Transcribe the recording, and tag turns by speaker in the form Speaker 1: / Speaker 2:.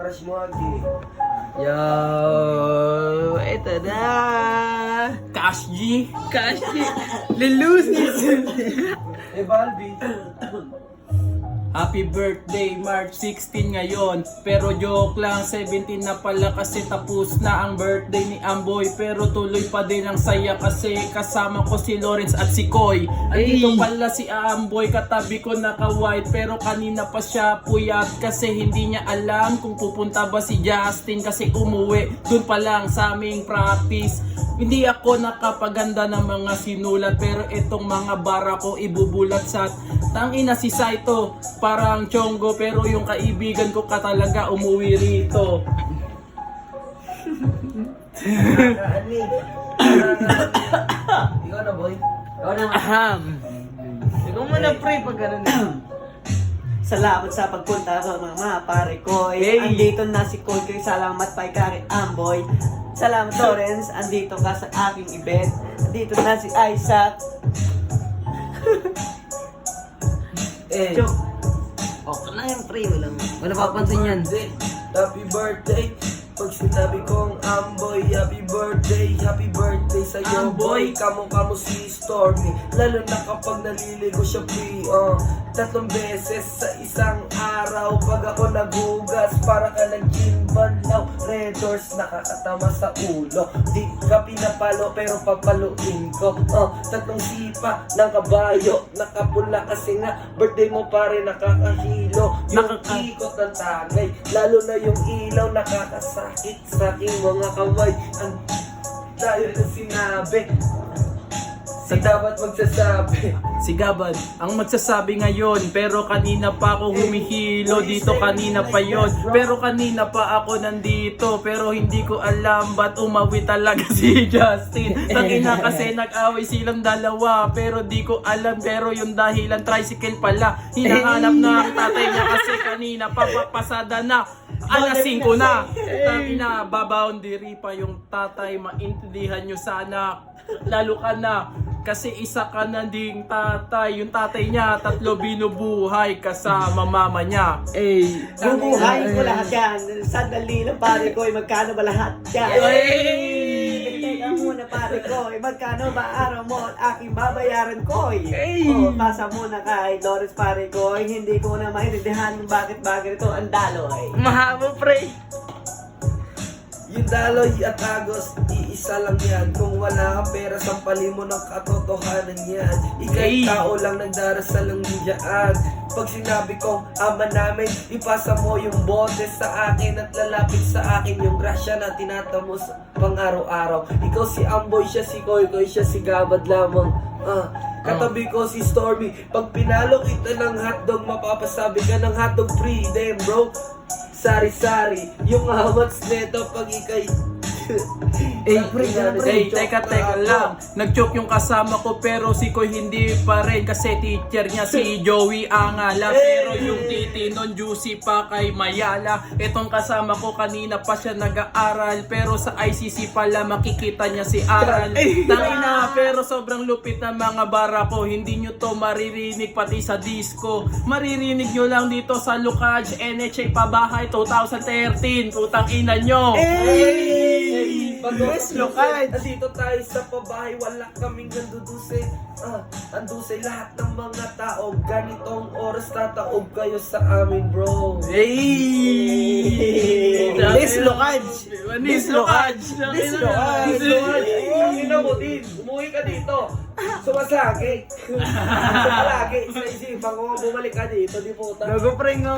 Speaker 1: Crush mo, Agi.
Speaker 2: Yo, ito na.
Speaker 3: Cash G.
Speaker 2: Cash G. Lulusis.
Speaker 1: Balbi.
Speaker 3: Happy birthday, March 16 ngayon. Pero joke lang, 17 na pala kasi tapos na ang birthday ni Amboy. Pero tuloy pa din ang saya kasi kasama ko si Lawrence at si Koy. Andito pala si Amboy, katabi ko naka-white. Pero kanina pa siya puyat kasi hindi niya alam kung pupunta ba si Justin kasi umuwi. Doon pa lang sa aming practice. Hindi ako nakapaganda ng mga sinulat pero itong mga bara ko ibubulat sa tangina si Saito. Parang chonggo pero yung kaibigan ko ka talaga umuwi rito.
Speaker 1: Ikaw na, boy.
Speaker 2: Ikaw na. Ikaw muna pre pag gano'n na.
Speaker 4: Salamat sa pagpunta sa mga pare ko. Andito na si Koy. Salamat pa kay Amboy. Salamat Lawrence. Andito ka sa aking event. Andito na si Isaac. Joke.
Speaker 2: Okay na yan pre. Wala papansin yan.
Speaker 1: Happy birthday. Pag sinabi kong Amboy, happy birthday sa'yo boy. Kamo si Stormy, lalo na kapag naliligo siya free. 3 beses sa isang araw. Pag ako nagugas, para ka ng gin banlaw. Red doors, nakakatama sa ulo. Di ka pinapalo, pero papaluin ko. 3 sipa ng kabayo. Nakapula kasi nga, birthday mo pare nakakahilo. Yung ikot ng tagay, lalo na yung ilaw nakakasakit sa aking mga kamay. Ang tayo na sinabi, si dapat magsasabi.
Speaker 3: Si Gabad ang magsasabi ngayon pero kanina pa ako humihilo dito, kanina pa yon. Pero kanina pa ako nandito pero hindi ko alam ba't umawi talaga si Justin. Tangina kasi nag-away silang dalawa pero di ko alam pero yung dahilan tricycle pala. Hinahanap na ang tatay niya kasi kanina papapasada na. Alas 5 na. Tangina, baboundary pa yung tatay, maintindihan nyo sana. Lalo ka na kasi isa ka na ding tatay. Yung tatay niya 3 binubuhay kasama mama niya.
Speaker 4: Bubuhayin ko lahat yan. Sandali lang pare ko. Magkano ba lahat yan? Teka muna pare ko. Magkano ba araw mo at aking babayaran ko? Pasa muna kay Lawrence pare ko. Hindi ko na maintindihan bakit bagay ito ang daloy.
Speaker 2: Mahaba pre.
Speaker 1: Yung daloy at agos, iisa lang yan. Kung wala kang pera, sampalin mo ng katotohanan yan. Ika'y tao lang, nagdarasal lang diyaan. Pag sinabi kong ama namin, ipasa mo yung bote sa akin at lalapit sa akin yung grasya na tinatamos pang araw-araw. Ikaw si Amboy, siya si Koy, siya si Gabad lamang. Katabi ko si Stormy. Pag pinalo kita ng hotdog, mapapasabi ka ng hotdog free. Damn bro, sari-sari yung amats neto pag ikay.
Speaker 3: Teka lang. Nag-joke yung kasama ko pero si Koy hindi pa rin kasi teacher niya si Joey Angala. Pero yung titi nun juicy pa kay Mayala. Itong kasama ko kanina pa siya nag-aaral pero sa ICC pala makikita niya si Aral. Tangina pero sobrang lupit na mga bara ko. Hindi nyo to maririnig pati sa disco. Maririnig nyo lang dito sa Lucaj NHA Pabahay 2013. Putang ina nyo.
Speaker 1: Yes, lokal. Andito tayo sa pabahay, wala kaming nandudusay. Andusay lahat ng mga tao. Ganitong oras tataob kayo sa amin, bro.
Speaker 4: This Lucaj.
Speaker 3: This Lucaj.
Speaker 1: Ina mo din, umuwi ka dito. Sumasagi. Palagi sa isipan ko, bumalik ka dito, di puta.
Speaker 2: Gago pre nga.